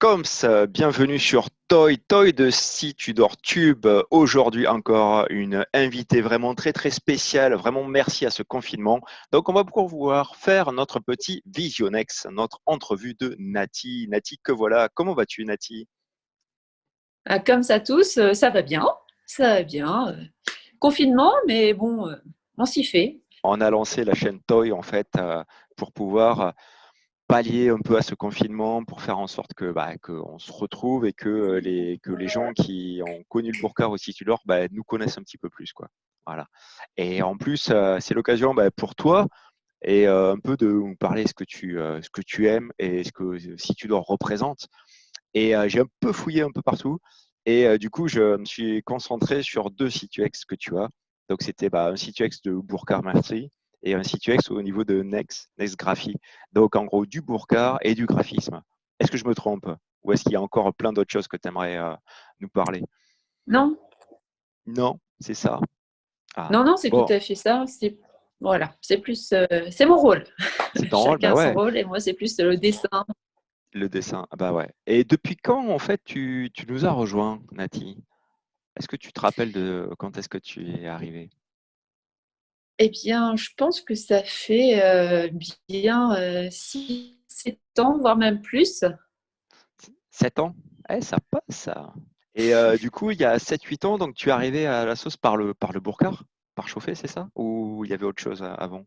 Coms, bienvenue sur Toy de Si tu dors Tube. Aujourd'hui encore une invitée vraiment très très spéciale. Vraiment merci à ce confinement. Donc on va pouvoir faire notre petit Visionex, notre entrevue de Nati. Nati, que voilà. Comment vas-tu, Nati? Comme ça tous, ça va bien. Ça va bien. Confinement, mais bon, on s'y fait. On a lancé la chaîne Toy en fait pour pouvoir pallier un peu à ce confinement, pour faire en sorte que qu'on se retrouve et que les gens qui ont connu le burqa au City Lore nous connaissent un petit peu plus, quoi. Voilà. Et en plus, c'est l'occasion pour toi et un peu de nous parler ce que tu aimes et ce que City Lore représente. Et j'ai un peu fouillé un peu partout et du coup, je me suis concentré sur 2 situex que tu as. Donc c'était un situex de Burkard Marty et un situex au niveau de Next Graphy. Donc en gros du Burkard et du graphisme. Est-ce que je me trompe? Ou est-ce qu'il y a encore plein d'autres choses que tu aimerais nous parler? Non, Non, c'est ça. Ah, non, non, c'est tout bon, à fait ça. Voilà, c'est plus, c'est mon rôle. c'est ton rôle, bah Chacun son ouais, rôle, et moi, c'est plus le dessin. le dessin, ah bah ouais. Et depuis quand en fait tu nous as rejoint, Nati? Est-ce que tu te rappelles de quand est-ce que tu es arrivé? Eh bien, je pense que ça fait bien 6, 7 ans, voire même plus. 7 ans? Eh, ça passe ça. Et du coup, il y a 7-8 ans, donc tu es arrivé à la sauce par le burkard? Par chauffer, c'est ça? Ou il y avait autre chose avant?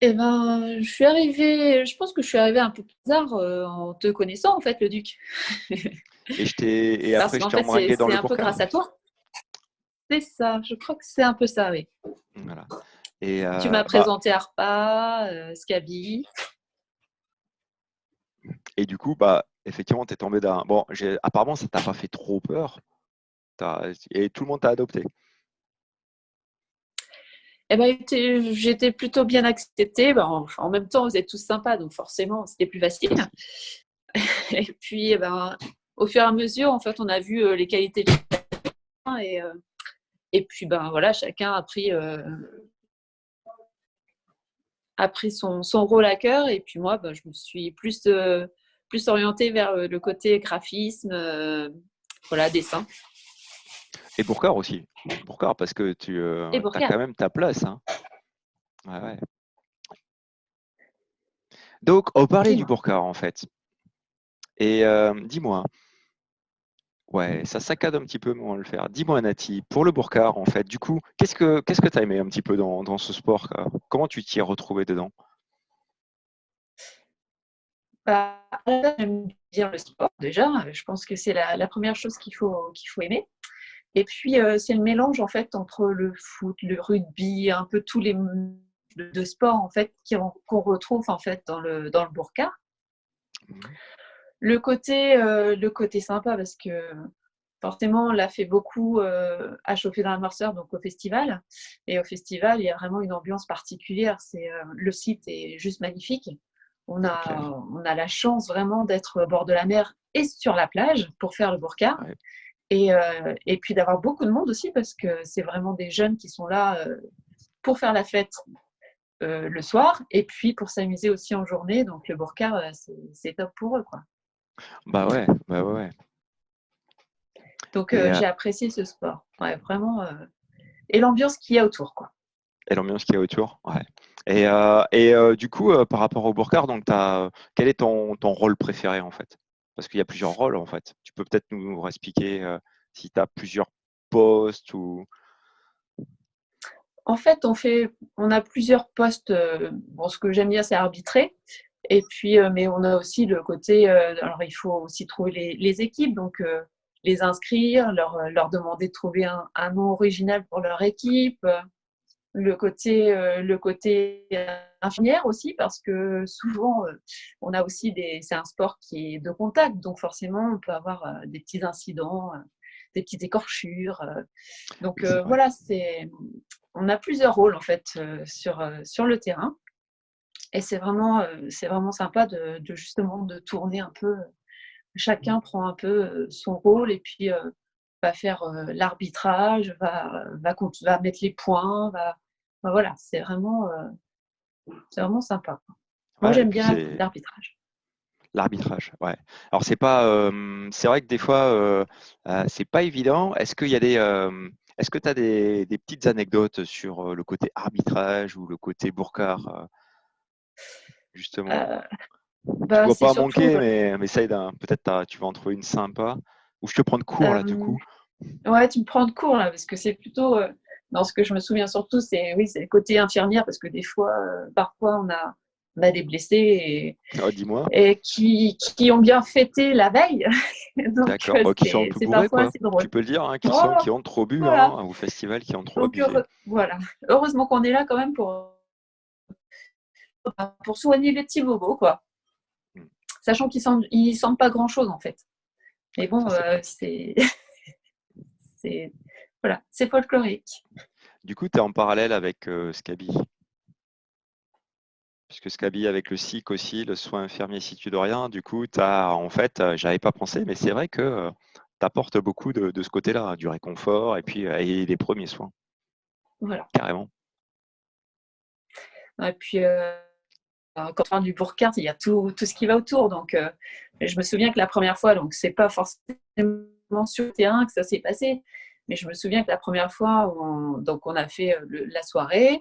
Eh ben, je pense que je suis arrivée un peu plus tard en te connaissant, en fait, le Duc. Et Parce après, je qu'en t'ai fait, embringué dans c'est le un peu burkard? grâce à toi. C'est ça, je crois que c'est un peu ça, oui. Voilà. Et Tu m'as présenté Arpa, Scabi. du coup, effectivement, tu es tombé d'un. Bon, apparemment, ça t'a pas fait trop peur. Et tout le monde t'a adopté. Eh ben, j'étais plutôt bien acceptée. Ben, en même temps, vous êtes tous sympas, donc forcément, c'était plus facile. Et puis, au fur et à mesure, en fait, on a vu les qualités de chacun. Et puis, ben, voilà, chacun a pris son rôle à cœur. Et puis moi, ben, je me suis plus orientée vers le côté graphisme, voilà, dessin. Et burkard aussi. Burkard, parce que tu Et as quand Bourcard. même ta place, hein. Ouais, ouais. Donc, on parlait du Dis-moi. burkard, en fait. Et dis-moi, ouais, ça saccade un petit peu, mais on va le faire. Dis-moi, Nati, pour le burkard, en fait, du coup, qu'est-ce que tu as aimé un petit peu dans ce sport, quoi? Comment tu t'y es retrouvé dedans? Bah, j'aime bien le sport déjà. Je pense que c'est la première chose qu'il faut aimer. Et puis, c'est le mélange en fait entre le foot, le rugby, un peu tous les de sports en fait qu'on retrouve en fait dans le burqa. Mhm. Le côté sympa parce que forcément, on l'a fait beaucoup à chauffer dans la Morceur, donc au festival. Et au festival, il y a vraiment une ambiance particulière. Le site est juste magnifique. On C'est a, clair. on a la chance vraiment d'être au bord de la mer et sur la plage pour faire le burqa. Ouais. Et puis d'avoir beaucoup de monde aussi parce que c'est vraiment des jeunes qui sont là pour faire la fête le soir et puis pour s'amuser aussi en journée. Donc le burqa, c'est top pour eux, quoi. Bah ouais, bah ouais, ouais. Donc Et, j'ai apprécié ce sport. Ouais, vraiment. Et l'ambiance qu'il y a autour, quoi. et l'ambiance qu'il y a autour, ouais. Et, du coup, par rapport au burkard, donc quel est ton rôle préféré en fait? Parce qu'il y a plusieurs rôles en fait. Tu peux peut-être nous expliquer si tu as plusieurs postes ou. En fait, on a plusieurs postes. Bon, ce que j'aime bien, c'est arbitrer. Et puis, mais on a aussi le côté. Alors, il faut aussi trouver les équipes, donc les inscrire, leur demander de trouver un nom original pour leur équipe. Le côté infirmière aussi, parce que souvent, on a aussi c'est un sport qui est de contact, donc forcément, on peut avoir des petits incidents, des petites écorchures. Donc C'est vrai. voilà, on a plusieurs rôles en fait sur le terrain, et c'est vraiment sympa de justement de tourner un peu. Chacun prend un peu son rôle et puis va faire l'arbitrage, va mettre les points, voilà, c'est vraiment sympa. Moi, Ouais, et j'aime puis bien l'arbitrage. L'arbitrage, ouais. Alors c'est vrai que des fois, c'est pas évident. Est-ce que tu as des petites anecdotes sur, le côté arbitrage ou le côté Bourcard, justement? Euh, Tu dois c'est pas en surtout, manquer, mais essaye peut-être tu vas en trouver une sympa. Ou je te prends de court là, du euh, coup. ouais, tu me prends de court là, parce que c'est plutôt, dans ce que je me souviens surtout, c'est oui, c'est le côté infirmière, parce que des fois, parfois, on a des blessés Oh, dis-moi. et qui ont bien fêté la veille, donc D'accord. Bon, qui sont un peu c'est bourrés, parfois quoi. assez Tu drôle. peux le dire, hein, Oh, qui ont trop bu, voilà. hein, au festival, qui ont trop Donc abusé. voilà. Heureusement qu'on est là quand même pour soigner les petits bobos, quoi. Mm. Sachant ils sentent pas grand-chose en fait. Mais bon, Ça, c'est pratique. c'est voilà, c'est folklorique. Du coup, tu es en parallèle avec Scabi. Puisque Scabi avec le SIC aussi, le soin infirmier si tu de rien, du coup, en fait, j'avais pas pensé, mais c'est vrai que tu apportes beaucoup de ce côté-là, hein, du réconfort et puis et les premiers soins, Voilà. carrément. Et puis quand on parle du Burkhardt, il y a tout ce qui va autour. Donc je me souviens que la première fois, donc c'est pas forcément sur le terrain que ça s'est passé, mais je me souviens que la première fois, donc on a fait la soirée,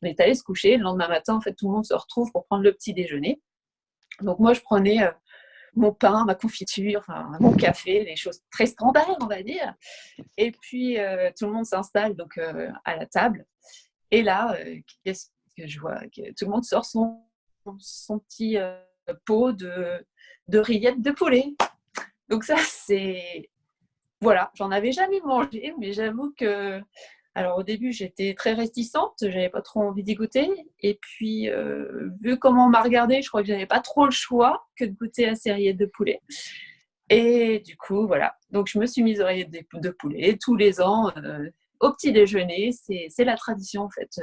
on est allé se coucher. Le lendemain matin, en fait, tout le monde se retrouve pour prendre le petit déjeuner. Donc moi, je prenais mon pain, ma confiture, enfin, mon café, les choses très standards, on va dire. Et puis, tout le monde s'installe donc à la table. Et là, qu'est-ce que je vois que tout le monde sort son petit pot de rillettes de poulet. Donc ça, c'est... Voilà, j'en avais jamais mangé, mais j'avoue que... Alors au début, j'étais très réticente, j'avais pas trop envie d'y goûter. Et puis, vu comment on m'a regardé, je crois que j'avais pas trop le choix que de goûter à ces rillettes de poulet. Et du coup, voilà. Donc, je me suis mise aux rillettes de poulet tous les ans au petit déjeuner. C'est la tradition, en fait,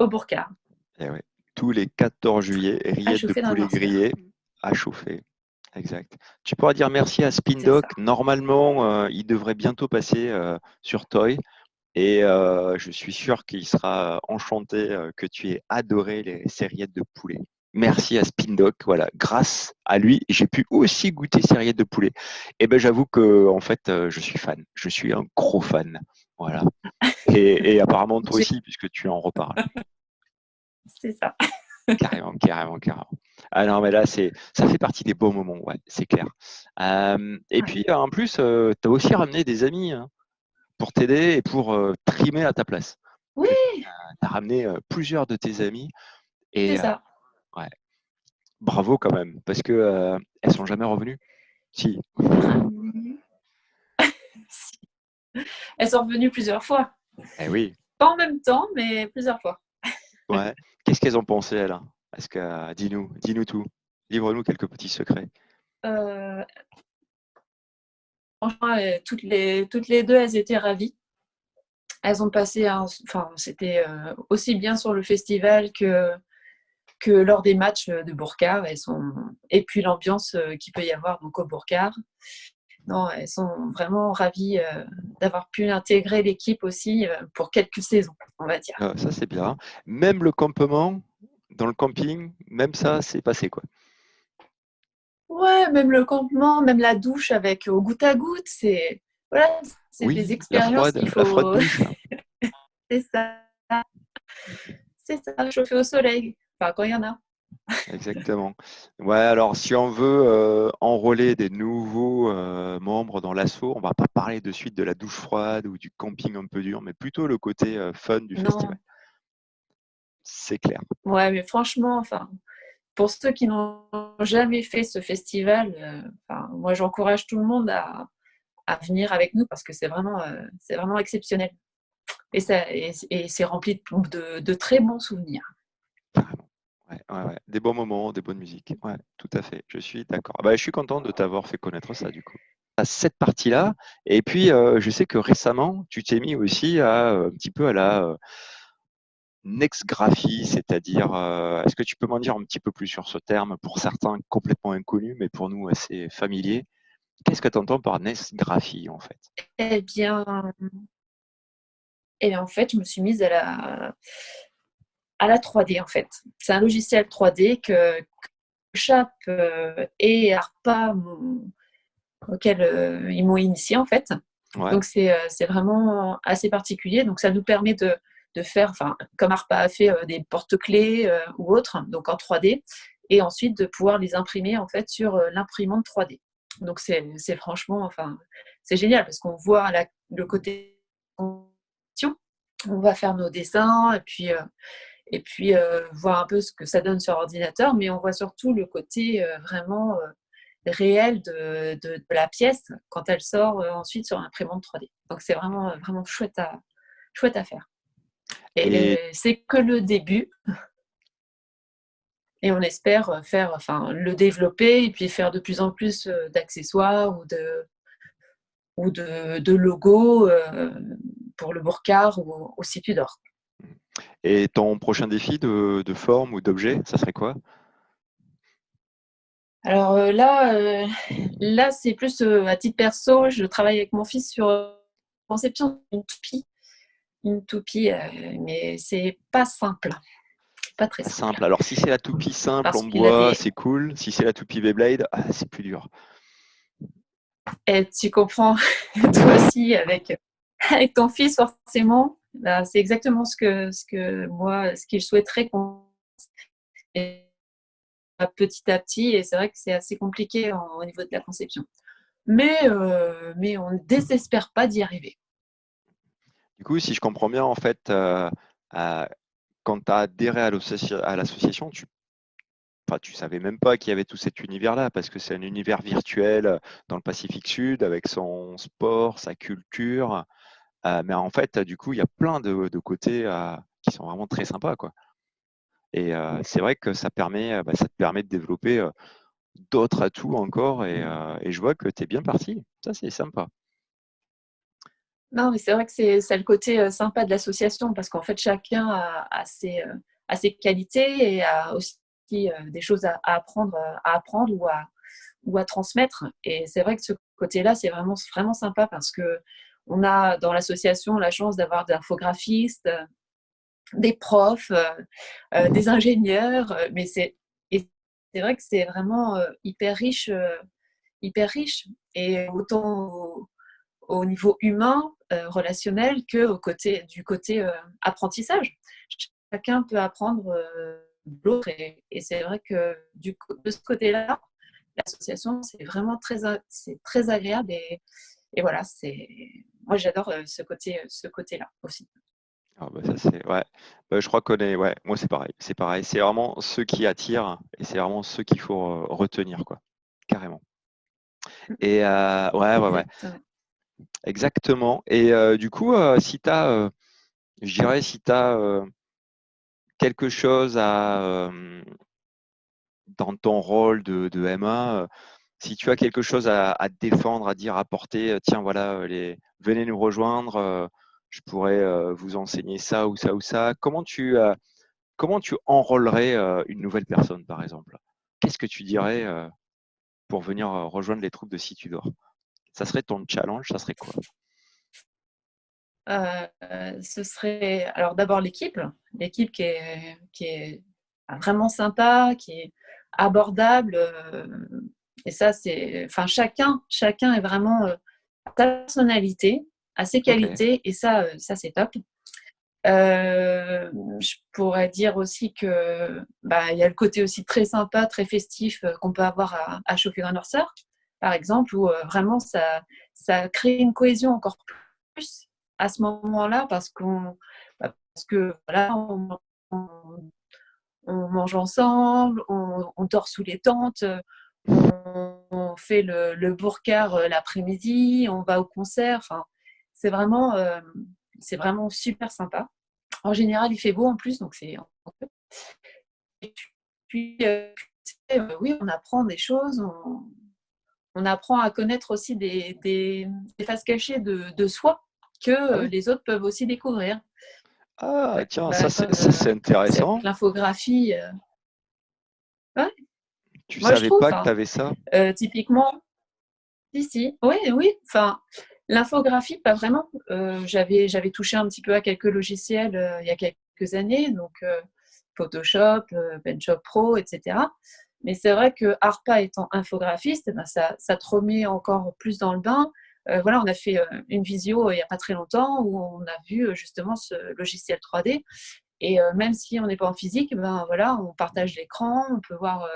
au Bourcard, Et ouais. Tous les 14 juillet, à rillettes de chauffer dans le poulet Morsier. grillé à chauffer. Exact. Tu pourras dire merci à C'est Spindoc. ça. Normalement, il devrait bientôt passer sur Toy. Et je suis sûr qu'il sera enchanté que tu aies adoré ces rillettes de poulet. Merci à Spindoc, voilà, grâce à lui, j'ai pu aussi goûter ces rillettes de poulet. Et ben j'avoue que en fait, je suis fan, je suis un gros fan, voilà. Et apparemment toi aussi, puisque tu en reparles. C'est ça. Carrément, carrément, carrément. Ah non, mais là, ça fait partie des beaux moments, ouais, c'est clair. Et Ouais. puis en plus, tu as aussi ramené des amis hein, pour t'aider et pour trimer à ta place. Oui, Tu as ramené plusieurs de tes amis c'est et ça. ouais, bravo quand même, parce que elles sont jamais revenues. Si. Ramener. Elles sont revenues plusieurs fois. Eh oui, Pas en même temps, mais plusieurs fois. ouais. Qu'est-ce qu'elles ont pensé, elles hein? Est-ce que dis-nous tout. Livre-nous quelques petits secrets. Euh, Franchement, toutes les deux, elles étaient ravies. Elles ont passé enfin, c'était aussi bien sur le festival que lors des matchs de Bourcard. Et puis l'ambiance qu'il peut y avoir donc au Bourcard. Non, elles sont vraiment ravies d'avoir pu intégrer l'équipe aussi pour quelques saisons, on va dire. Ça, c'est bien. Même le campement, dans le camping, même ça, c'est passé, quoi. Ouais, même le campement, même la douche avec au goutte à goutte, voilà, c'est des Oui, expériences qu'il la froide faut. douche. C'est ça, c'est ça, chauffer au soleil. Enfin, quand il y en a. Exactement. Ouais, alors si on veut enrôler des nouveaux membres dans l'assaut, on va pas parler de suite de la douche froide ou du camping un peu dur, mais plutôt le côté fun du festival. Non, C'est clair. ouais, mais franchement, enfin, pour ceux qui n'ont jamais fait ce festival, enfin, moi j'encourage tout le monde à venir avec nous parce que c'est vraiment exceptionnel. Et c'est rempli de très bons souvenirs. Carrément. Ouais, ouais, ouais. Des bons moments, des bonnes musiques. Ouais, tout à fait. Je suis d'accord. Ah bah, je suis content de t'avoir fait connaître ça, du coup. À cette partie-là. Et puis, je sais que récemment, tu t'es mis aussi un petit peu à la nextgraphie, c'est-à-dire, est-ce que tu peux m'en dire un petit peu plus sur ce terme, pour certains complètement inconnu, mais pour nous assez familier? Qu'est-ce que tu entends par nextgraphie, en fait? Eh bien, en fait, je me suis mise à la 3D en fait. C'est un logiciel 3D et ARPA auquel ils m'ont initié en fait. Ouais. Donc c'est vraiment assez particulier. Donc ça nous permet de faire, enfin, comme ARPA a fait des porte-clés ou autres, donc en 3D, et ensuite de pouvoir les imprimer en fait sur l'imprimante 3D. Donc c'est franchement, enfin, c'est génial parce qu'on voit le côté on va faire nos dessins et puis voir un peu ce que ça donne sur ordinateur, mais on voit surtout le côté vraiment réel de la pièce quand elle sort ensuite sur l'imprimante 3D. Donc c'est vraiment, vraiment chouette à faire. Et Et c'est que le début. Et on espère faire, enfin, le développer et puis faire de plus en plus d'accessoires ou de logos pour le Bourcard ou au Cité d'Or. et ton prochain défi de forme ou d'objet, ça serait quoi? Alors là c'est plus à titre perso, je travaille avec mon fils sur conception d'une toupie, mais c'est pas simple, pas très Pas simple. simple. Alors si c'est la toupie simple Parce en qu'il a bois, des. c'est cool. Si c'est la toupie Beyblade, c'est plus dur. Et tu comprends, toi aussi, avec ton fils, forcément, bah, c'est exactement ce que moi, ce qu'il souhaiterait qu'on fasse petit à petit. Et c'est vrai que c'est assez compliqué au niveau de la conception. Mais on ne désespère pas d'y arriver. Du coup, si je comprends bien, en fait, euh, quand tu as adhéré à l'association, enfin, tu savais même pas qu'il y avait tout cet univers-là, parce que c'est un univers virtuel dans le Pacifique Sud, avec son sport, sa culture. Mais en fait, du coup, il y a plein de côtés qui sont vraiment très sympas, quoi. Et c'est vrai que ça te permet de développer d'autres atouts encore. Et je vois que tu es bien parti. Ça, c'est sympa. Non, mais c'est vrai que c'est le côté sympa de l'association parce qu'en fait, chacun a ses qualités et a aussi des choses à apprendre ou à transmettre. Et c'est vrai que ce côté-là, c'est vraiment, vraiment sympa parce que on a dans l'association la chance d'avoir des infographistes, des profs, des ingénieurs, et c'est vrai que c'est vraiment hyper riche, hyper riche. Et autant au niveau humain, relationnel, du côté apprentissage. Chacun peut apprendre de l'autre et c'est vrai que de ce côté-là, l'association, c'est très agréable et voilà, moi j'adore ce côté-là aussi. Ah bah ça c'est ouais. Bah, je crois qu'on est ouais, moi c'est pareil. C'est pareil. C'est vraiment ceux qui attirent et c'est vraiment ceux qu'il faut retenir quoi. Carrément. Et ouais, ouais, ouais. Exactement. Exactement. Et du coup, si tu as, je dirais, si tu as quelque chose dans ton rôle de MA, si tu as quelque chose à défendre, à dire, à porter, tiens, voilà, venez nous rejoindre, je pourrais vous enseigner ça ou ça ou ça. Comment tu enrôlerais une nouvelle personne, par exemple? Qu'est-ce que tu dirais pour venir rejoindre les troupes de Situdor? Ça serait ton challenge, ça serait quoi? Ce serait alors d'abord l'équipe qui est vraiment sympa, qui est abordable. Et ça, enfin, chacun est vraiment à sa personnalité, à ses Ok, qualités, et ça c'est top. Je pourrais dire aussi que bah, il y a le côté aussi très sympa, très festif qu'on peut avoir à Chauffer-Noirceur, par exemple, où vraiment ça crée une cohésion encore plus à ce moment-là parce que voilà, on mange ensemble, on dort sous les tentes, on fait le Bourcard l'après-midi, on va au concert. Enfin, c'est vraiment, euh, c'est vraiment super sympa. En général, il fait beau en plus, donc c'est. Et puis, oui, on apprend des choses, on apprend à connaître aussi des faces cachées de soi que ah oui? les autres peuvent aussi découvrir. Ah Ouais. tiens, Bah, ça c'est c'est avec intéressant. l'infographie. Ouais, Tu moi, je savais trouve. pas que tu Hein, avais ça? typiquement, si, si. Oui, oui. Enfin, l'infographie, pas vraiment. J'avais touché un petit peu à quelques logiciels il y a quelques années, donc Photoshop, PenShop Pro, etc. Mais c'est vrai que Arpa étant infographiste, eh ben ça te remet encore plus dans le bain. Voilà, on a fait une visio il n'y a pas très longtemps où on a vu justement ce logiciel 3D. Et même si on n'est pas en physique, ben voilà, on partage l'écran, on peut voir,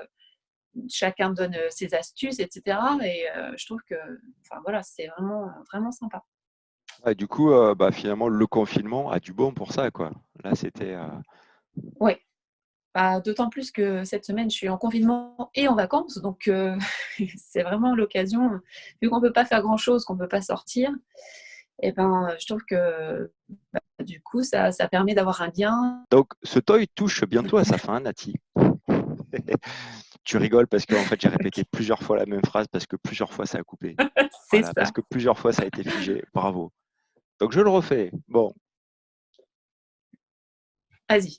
chacun donne ses astuces, etc. Et je trouve que, enfin voilà, c'est vraiment, vraiment sympa. Ah, du coup, bah, finalement, le confinement a du bon pour ça, quoi. Là, c'était. Oui, bah, d'autant plus que cette semaine, je suis en confinement et en vacances, donc c'est vraiment l'occasion, vu qu'on ne peut pas faire grand-chose, qu'on ne peut pas sortir, et ben, je trouve que bah, du coup, ça permet d'avoir un lien. Donc, ce toy touche bientôt à sa fin, Nati. Tu rigoles parce qu'en fait, j'ai répété plusieurs fois la même phrase parce que plusieurs fois ça a coupé. C'est Voilà, parce ça. que plusieurs fois ça a été figé. Bravo. Donc, je le refais. Bon. Vas-y.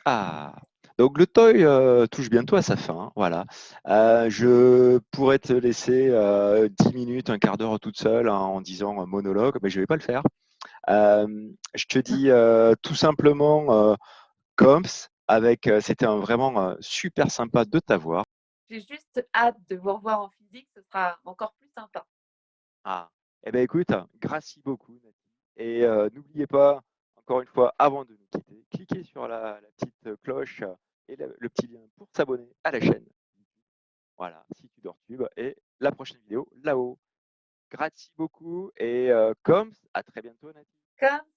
Ah. Donc, le toy touche bientôt à sa fin. Voilà. Je pourrais te laisser 10 minutes, un quart d'heure toute seule, hein, en disant monologue, mais je ne vais pas le faire. Je te dis tout simplement Coms, c'était vraiment super sympa de t'avoir. J'ai juste hâte de vous revoir en physique, ce sera encore plus sympa. Ah, eh bien écoute, merci beaucoup Nathalie. Et n'oubliez pas, encore une fois, avant de nous quitter, cliquez sur la petite cloche et le petit lien pour s'abonner à la chaîne. Voilà, si tu dors tube. Et la prochaine vidéo là-haut. Merci beaucoup et comme à très bientôt Nathalie. Comme